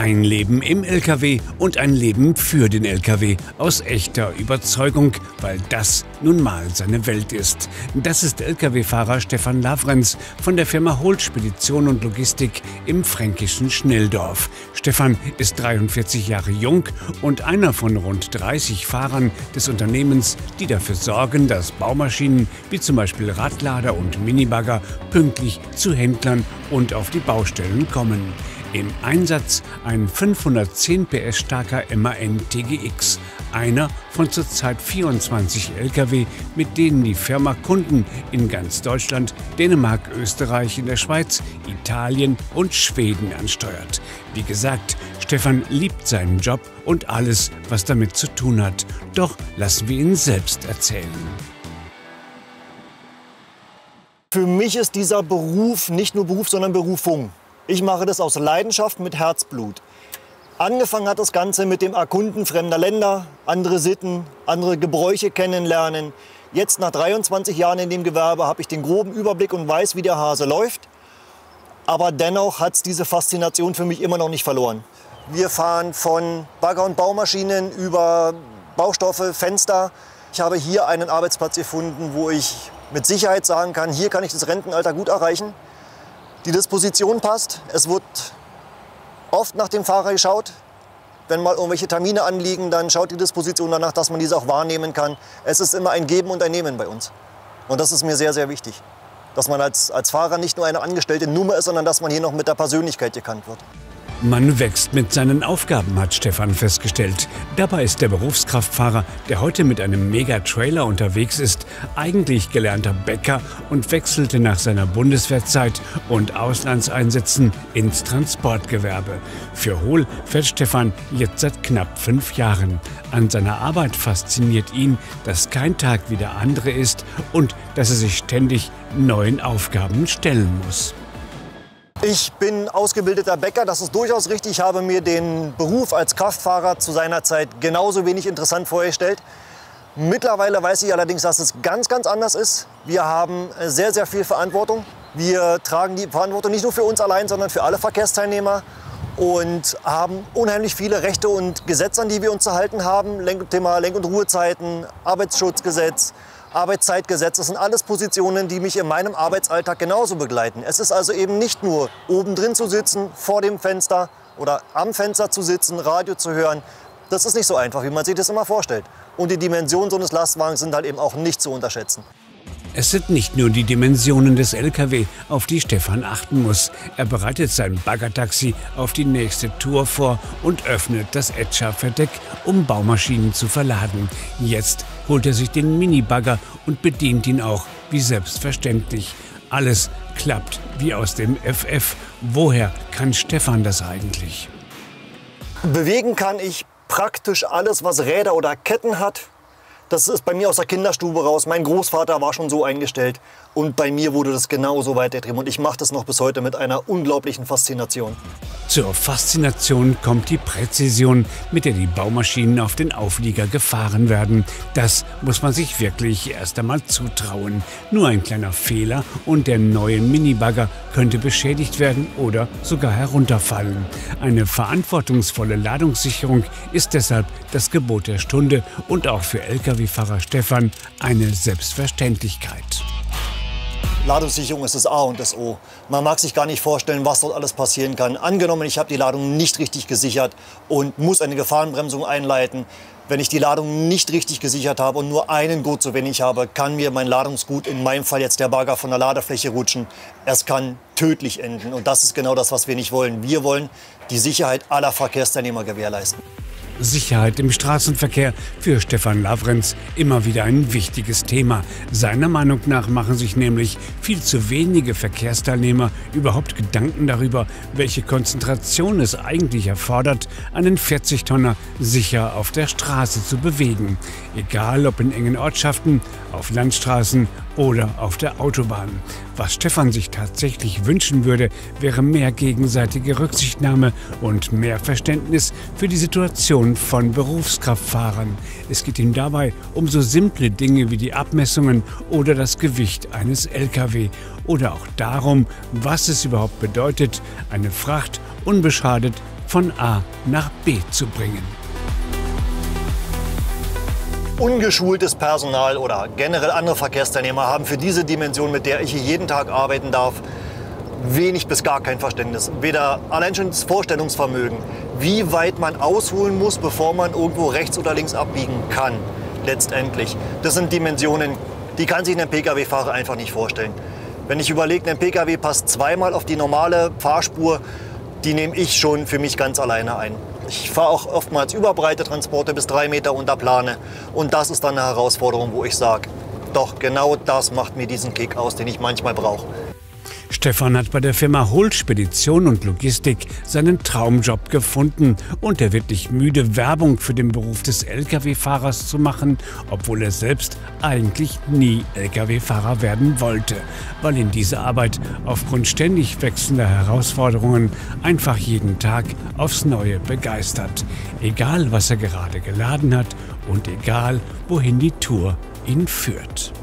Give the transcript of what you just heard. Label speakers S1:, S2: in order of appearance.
S1: Ein Leben im LKW und ein Leben für den LKW aus echter Überzeugung, weil das nun mal seine Welt ist. Das ist LKW-Fahrer Stefan Lavrenz von der Firma Holt Spedition und Logistik im fränkischen Schnelldorf. Stefan ist 43 Jahre jung und einer von rund 30 Fahrern des Unternehmens, die dafür sorgen, dass Baumaschinen wie zum Beispiel Radlader und Minibagger pünktlich zu Händlern und auf die Baustellen kommen. Im Einsatz ein 510 PS starker MAN TGX, einer von zurzeit 24 Lkw, mit denen die Firma Kunden in ganz Deutschland, Dänemark, Österreich, in der Schweiz, Italien und Schweden ansteuert. Wie gesagt, Stefan liebt seinen Job und alles, was damit zu tun hat. Doch lassen wir ihn selbst erzählen.
S2: Für mich ist dieser Beruf nicht nur Beruf, sondern Berufung. Ich mache das aus Leidenschaft mit Herzblut. Angefangen hat das Ganze mit dem Erkunden fremder Länder, andere Sitten, andere Gebräuche kennenlernen. Jetzt nach 23 Jahren in dem Gewerbe habe ich den groben Überblick und weiß, wie der Hase läuft. Aber dennoch hat es diese Faszination für mich immer noch nicht verloren. Wir fahren von Bagger und Baumaschinen über Baustoffe, Fenster. Ich habe hier einen Arbeitsplatz gefunden, wo ich mit Sicherheit sagen kann, hier kann ich das Rentenalter gut erreichen. Die Disposition passt. Es wird oft nach dem Fahrer geschaut. Wenn mal irgendwelche Termine anliegen, dann schaut die Disposition danach, dass man diese auch wahrnehmen kann. Es ist immer ein Geben und ein Nehmen bei uns. Und das ist mir sehr, sehr wichtig. Dass man als Fahrer nicht nur eine angestellte Nummer ist, sondern dass man hier noch mit der Persönlichkeit gekannt wird.
S1: Man wächst mit seinen Aufgaben, hat Stefan festgestellt. Dabei ist der Berufskraftfahrer, der heute mit einem Mega-Trailer unterwegs ist, eigentlich gelernter Bäcker und wechselte nach seiner Bundeswehrzeit und Auslandseinsätzen ins Transportgewerbe. Für Hol fährt Stefan jetzt seit knapp 5 Jahren. An seiner Arbeit fasziniert ihn, dass kein Tag wie der andere ist und dass er sich ständig neuen Aufgaben stellen muss.
S2: Ich bin ausgebildeter Bäcker, das ist durchaus richtig. Ich habe mir den Beruf als Kraftfahrer zu seiner Zeit genauso wenig interessant vorgestellt. Mittlerweile weiß ich allerdings, dass es ganz, ganz anders ist. Wir haben sehr, sehr viel Verantwortung. Wir tragen die Verantwortung nicht nur für uns allein, sondern für alle Verkehrsteilnehmer und haben unheimlich viele Rechte und Gesetze, an die wir uns zu halten haben. Thema Lenk- und Ruhezeiten, Arbeitsschutzgesetz, Arbeitszeitgesetz, das sind alles Positionen, die mich in meinem Arbeitsalltag genauso begleiten. Es ist also eben nicht nur oben drin zu sitzen, vor dem Fenster oder am Fenster zu sitzen, Radio zu hören. Das ist nicht so einfach, wie man sich das immer vorstellt. Und die Dimensionen so eines Lastwagens sind halt eben auch nicht zu unterschätzen.
S1: Es sind nicht nur die Dimensionen des LKW, auf die Stefan achten muss. Er bereitet sein Baggertaxi auf die nächste Tour vor und öffnet das Etcher-Verdeck, um Baumaschinen zu verladen. Jetzt holt er sich den Minibagger und bedient ihn auch wie selbstverständlich. Alles klappt wie aus dem FF. Woher kann Stefan das eigentlich?
S2: Bewegen kann ich praktisch alles, was Räder oder Ketten hat. Das ist bei mir aus der Kinderstube raus. Mein Großvater war schon so eingestellt und bei mir wurde das genauso weitergetrieben. Und ich mache das noch bis heute mit einer unglaublichen Faszination.
S1: Zur Faszination kommt die Präzision, mit der die Baumaschinen auf den Auflieger gefahren werden. Das muss man sich wirklich erst einmal zutrauen. Nur ein kleiner Fehler und der neue Minibagger könnte beschädigt werden oder sogar herunterfallen. Eine verantwortungsvolle Ladungssicherung ist deshalb das Gebot der Stunde und auch für Lkw-Fahrer Stefan eine Selbstverständlichkeit.
S2: Ladungssicherung ist das A und das O. Man mag sich gar nicht vorstellen, was dort alles passieren kann. Angenommen, ich habe die Ladung nicht richtig gesichert und muss eine Gefahrenbremsung einleiten. Wenn ich die Ladung nicht richtig gesichert habe und nur einen Gurt zu wenig habe, kann mir mein Ladungsgut, in meinem Fall jetzt der Bagger, von der Ladefläche rutschen. Es kann tödlich enden und das ist genau das, was wir nicht wollen. Wir wollen die Sicherheit aller Verkehrsteilnehmer gewährleisten.
S1: Sicherheit im Straßenverkehr für Stefan Lavrenz immer wieder ein wichtiges Thema. Seiner Meinung nach machen sich nämlich viel zu wenige Verkehrsteilnehmer überhaupt Gedanken darüber, welche Konzentration es eigentlich erfordert, einen 40-Tonner sicher auf der Straße zu bewegen. Egal ob in engen Ortschaften, auf Landstraßen oder auf der Autobahn. Was Stefan sich tatsächlich wünschen würde, wäre mehr gegenseitige Rücksichtnahme und mehr Verständnis für die Situation von Berufskraftfahrern. Es geht ihm dabei um so simple Dinge wie die Abmessungen oder das Gewicht eines LKW oder auch darum, was es überhaupt bedeutet, eine Fracht unbeschadet von A nach B zu bringen.
S2: Ungeschultes Personal oder generell andere Verkehrsteilnehmer haben für diese Dimension, mit der ich hier jeden Tag arbeiten darf, wenig bis gar kein Verständnis. Weder allein schon das Vorstellungsvermögen, wie weit man ausholen muss, bevor man irgendwo rechts oder links abbiegen kann, letztendlich. Das sind Dimensionen, die kann sich ein Pkw-Fahrer einfach nicht vorstellen. Wenn ich überlege, ein Pkw passt zweimal auf die normale Fahrspur, die nehme ich schon für mich ganz alleine ein. Ich fahre auch oftmals überbreite Transporte bis 3 Meter unter Plane. Und das ist dann eine Herausforderung, wo ich sage, doch genau das macht mir diesen Kick aus, den ich manchmal brauche.
S1: Stefan hat bei der Firma Hol Spedition und Logistik seinen Traumjob gefunden und er wird nicht müde, Werbung für den Beruf des Lkw-Fahrers zu machen, obwohl er selbst eigentlich nie Lkw-Fahrer werden wollte, weil ihn diese Arbeit aufgrund ständig wechselnder Herausforderungen einfach jeden Tag aufs Neue begeistert. Egal, was er gerade geladen hat und egal, wohin die Tour ihn führt.